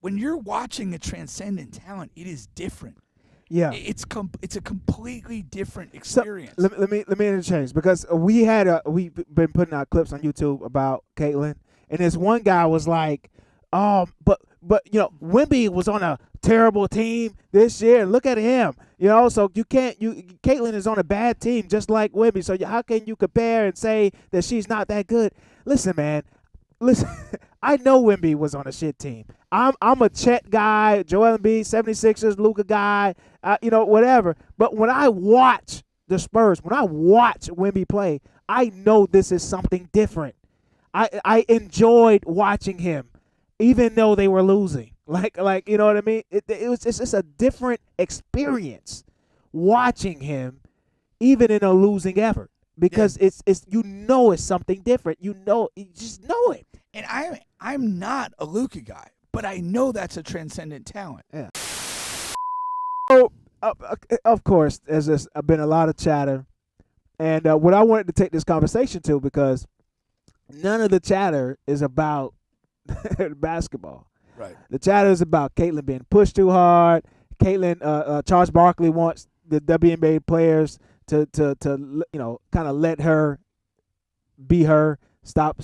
when you're watching a transcendent talent, it is different. Yeah. It's a completely different So experience. let me interchange because we've been putting out clips on YouTube about Caitlyn, and this one guy was like, but Wemby was on a terrible team this year. Look at him, So you can't Caitlyn is on a bad team just like Wemby. So how can you compare and say that she's not that good? Listen, man. Listen, I know Wemby was on a shit team. I'm a Chet guy, Joel Embiid, 76ers, Luka guy, whatever. But when I watch the Spurs, when I watch Wemby play, I know this is something different. I enjoyed watching him, even though they were losing. Like you know what I mean? It was just a different experience watching him, even in a losing effort. Because it's it's something different. You just know it. And I'm not a Luka guy, but I know that's a transcendent talent. Yeah. So, of course, there's been a lot of chatter, and what I wanted to take this conversation to, because none of the chatter is about basketball. Right. The chatter is about Caitlyn being pushed too hard. Charles Barkley wants the WNBA players to kind of let her be her. Stop,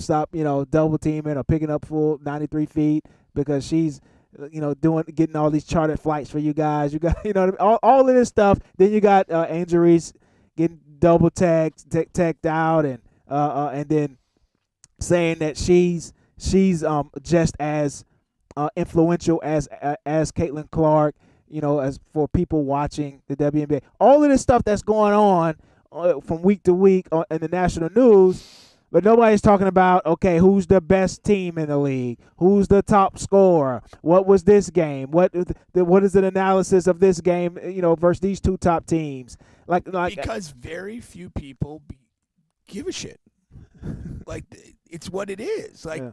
double teaming or picking up full 93 feet because she's, getting all these chartered flights for you guys. You got, all of this stuff. Then you got Angel Reese getting double tagged out, and then saying that she's just as influential as Caitlin Clark. As for people watching the WNBA, all of this stuff that's going on from week to week in the national news. But nobody's talking about, okay, who's the best team in the league? Who's the top scorer? What was this game? What is an analysis of this game, versus these two top teams? Because very few people give a shit. It's what it is. What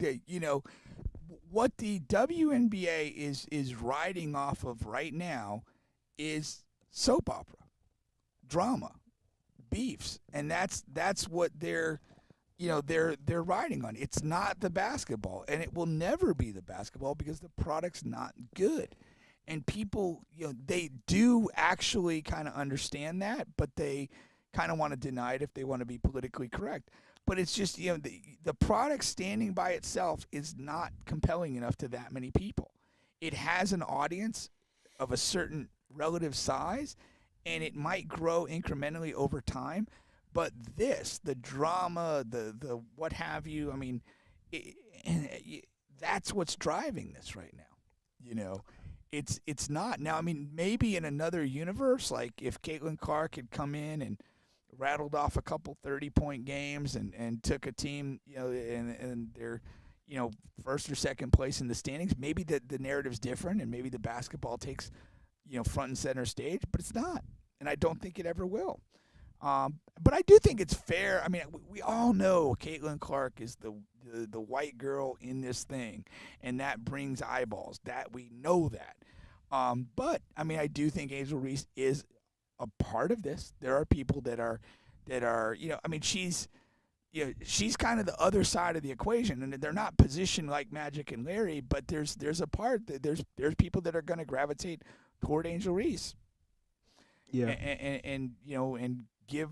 the WNBA is riding off of right now is soap opera, drama, beefs, and that's what they're riding on. It's not the basketball, and it will never be the basketball because the product's not good. And people, they do actually kind of understand that, but they kind of want to deny it if they want to be politically correct. But it's just, the product standing by itself is not compelling enough to that many people. It has an audience of a certain relative size, and it might grow incrementally over time. But the drama, the what have you, that's what's driving this right now. It's not. Now, maybe in another universe, like if Caitlin Clark had come in and rattled off a couple 30-point games and took a team, and they're, first or second place in the standings, maybe the narrative's different and maybe the basketball takes, front and center stage, but it's not. And I don't think it ever will. But I do think it's fair. We all know Caitlin Clark is the white girl in this thing, and that brings eyeballs. That we know that. But I do think Angel Reese is a part of this. There are people that are, she's kind of the other side of the equation, and they're not positioned like Magic and Larry. But there's a part that there's people that are going to gravitate toward Angel Reese. Yeah, and give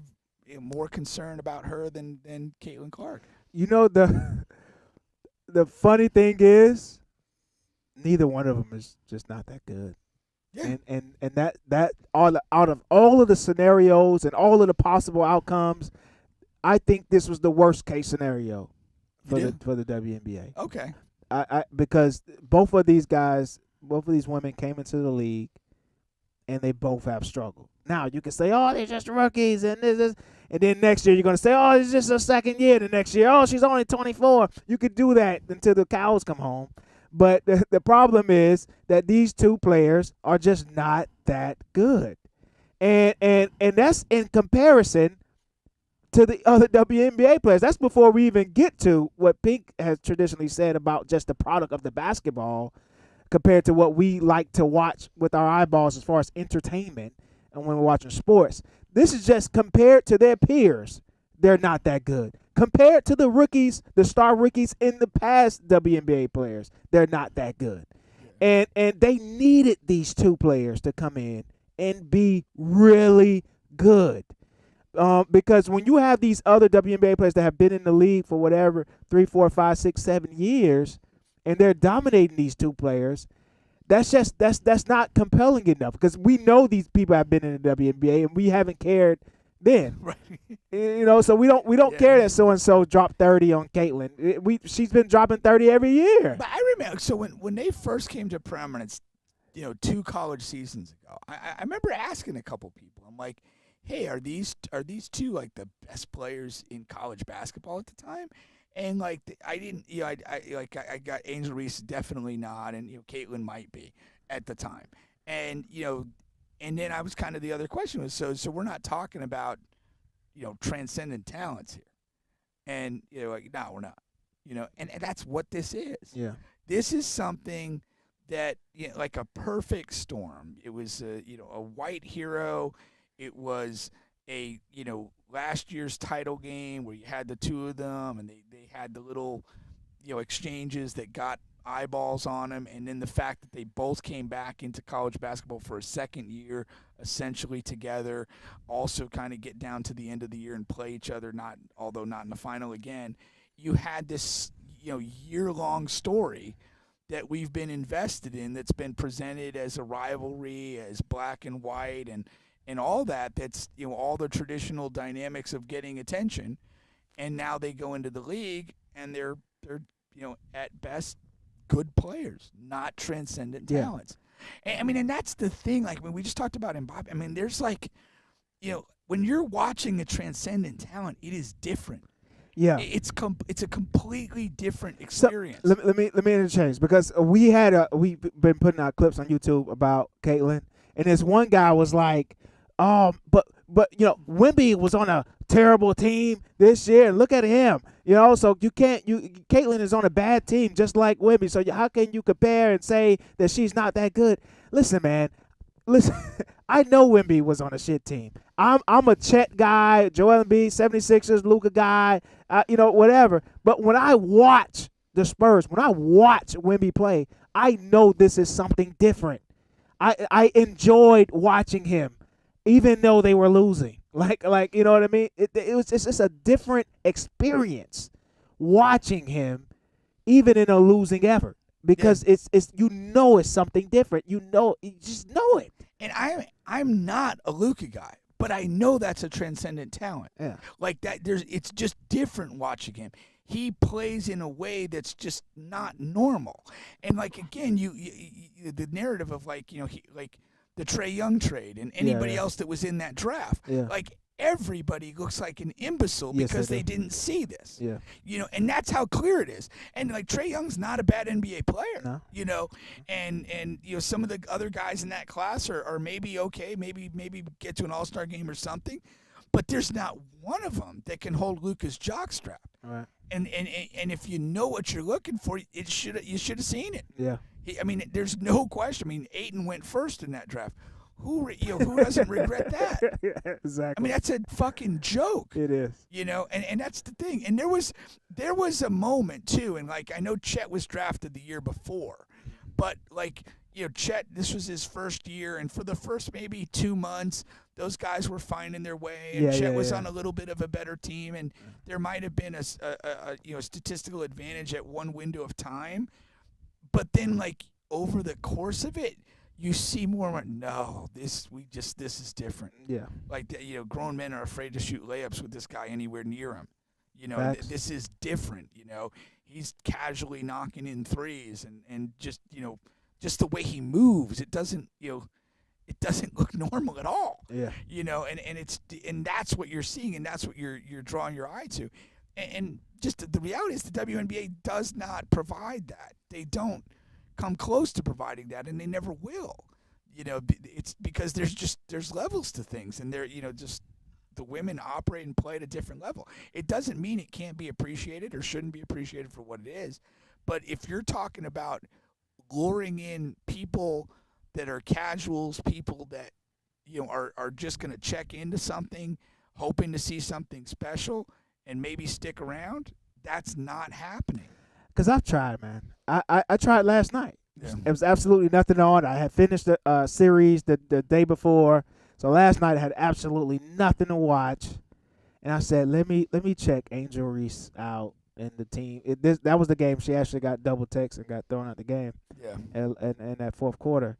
more concern about her than Caitlin Clark. The funny thing is, neither one of them is just not that good. Yeah. And that out of all of the scenarios and all of the possible outcomes, I think this was the worst case scenario for the WNBA. Okay. Because both of these women came into the league, and they both have struggled. Now you can say, "Oh, they're just rookies," and this, and then next year you're going to say, "Oh, it's just a second year." The next year, "Oh, she's only 24." You could do that until the cows come home. But the problem is that these two players are just not that good, and that's in comparison to the other WNBA players. That's before we even get to what Pink has traditionally said about just the product of the basketball compared to what we like to watch with our eyeballs as far as entertainment and when we're watching sports. This is just compared to their peers. They're not that good. Compared to the rookies, the star rookies in the past WNBA players, they're not that good. and they needed these two players to come in and be really good. Because when you have these other WNBA players that have been in the league for whatever 3, 4, 5, 6, 7 years, and they're dominating these two players, that's not compelling enough. Because we know these people have been in the WNBA and we haven't cared then. Right. So we don't care that so and so dropped 30 on Caitlin. She's been dropping 30 every year. But I remember, so when they first came to prominence, 2 college seasons ago, I remember asking a couple people. I'm like, hey, are these two like the best players in college basketball at the time? And like I didn't, I got Angel Reese definitely not, and Caitlin might be at the time, and and then I was kind of the other question was so we're not talking about transcendent talents here, and like no we're not, and that's what this is. Yeah. This is something that like a perfect storm. It was a white hero. It was a last year's title game where you had the two of them and they had the little exchanges that got eyeballs on them, and then the fact that they both came back into college basketball for a second year essentially together, also kind of get down to the end of the year and play each other, although not in the final again. You had this year-long story that we've been invested in, that's been presented as a rivalry, as black and white, and all that. That's all the traditional dynamics of getting attention, and now they go into the league and they're at best good players, not transcendent talents. And that's the thing. Like when we just talked about Mbappe, I mean, there's like, when you're watching a transcendent talent, it is different. Yeah, it's a completely different experience. So, let me interchange, because we've been putting out clips on YouTube about Caitlin, and this one guy was like, but Wemby was on a terrible team this year, and look at him. So Caitlin is on a bad team just like Wemby. So how can you compare and say that she's not that good? Listen, man. Listen, I know Wemby was on a shit team. I'm a Chet guy, Joel Embiid, 76ers, Luka guy, whatever. But when I watch the Spurs, when I watch Wemby play, I know this is something different. I enjoyed watching him, even though they were losing. Like you know what I mean? It's just a different experience watching him, even in a losing effort, because it's it's something different. You just know it. And I'm not a Luka guy, but I know that's a transcendent talent. Yeah. Like that, it's just different watching him. He plays in a way that's just not normal. And like again, you the narrative of like the Trae Young trade and anybody else that was in that draft. Yeah. Like everybody looks like an imbecile because they didn't see this. Yeah. And that's how clear it is. And like Trae Young's not a bad NBA player. No. And some of the other guys in that class are maybe okay, maybe get to an All-Star game or something, but there's not one of them that can hold Luka's jockstrap. Right. And if you know what you're looking for, you should have seen it. Yeah. There's no question. I mean, Ayton went first in that draft. Who doesn't regret that? Yeah, exactly. I mean, that's a fucking joke. It is. And that's the thing. And there was a moment too, and like I know Chet was drafted the year before, but like Chet, this was his first year, and for the first maybe 2 months, those guys were finding their way, and Chet was on a little bit of a better team, and there might have been a statistical advantage at one window of time, but then like over the course of it, you see more. No, this is different. Yeah. Like grown men are afraid to shoot layups with this guy anywhere near him. This is different. He's casually knocking in threes and just the way he moves, it doesn't look normal at all. Yeah. And that's what you're seeing, and that's what you're drawing your eye to. And just the reality is the WNBA does not provide that. They don't come close to providing that, and they never will. It's because there's levels to things, and they're just the women operate and play at a different level. It doesn't mean it can't be appreciated or shouldn't be appreciated for what it is, but if you're talking about luring in people that are casuals, people that are just going to check into something, hoping to see something special and maybe stick around, that's not happening. Because I've tried, man. I tried last night. Yeah. It was absolutely nothing on. I had finished the series the day before, so last night I had absolutely nothing to watch. And I said, let me check Angel Reese out and the team. That was the game she actually got double text and got thrown out the game Yeah. in that fourth quarter.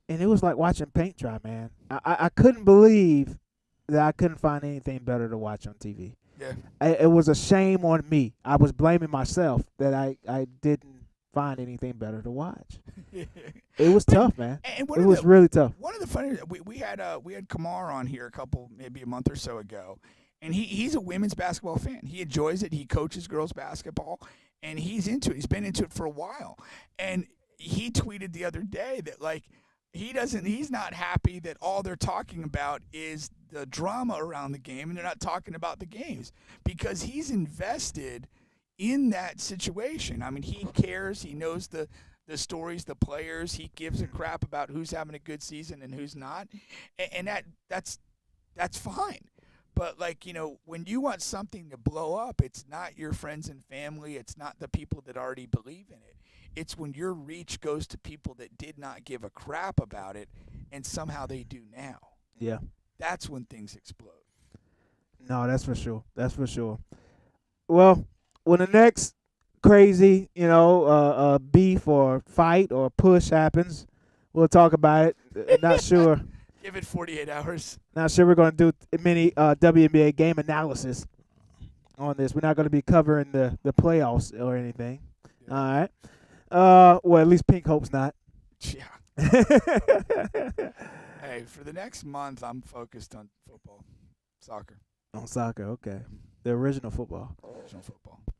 And it was like watching paint dry, man. I couldn't believe that I couldn't find anything better to watch on TV. Yeah. It was a shame on me. I was blaming myself that I didn't find anything better to watch. It was tough, man. And It was really tough. one of the funny we had Kamar on here maybe a month or so ago, and he's a women's basketball fan. He enjoys it. He coaches girls basketball, and he's into it. He's been into it for a while, and he tweeted the other day that like he's not happy that all they're talking about is the drama around the game, and they're not talking about the games because he's invested in that situation. I mean, he cares. He knows the stories, the players. He gives a crap about who's having a good season and who's not, and that's fine. But like when you want something to blow up, it's not your friends and family. It's not the people that already believe in it. It's when your reach goes to people that did not give a crap about it, and somehow they do now. Yeah. That's when things explode. No, that's for sure. That's for sure. Well, when the next crazy, beef or fight or push happens, we'll talk about it. Not sure. Give it 48 hours. Not sure we're going to do many WNBA game analysis on this. We're not going to be covering the playoffs or anything. Yeah. All right. Well, at least Pink hopes not. Yeah. Hey, for the next month, I'm focused on football, soccer. On soccer, okay. The original football. Original football.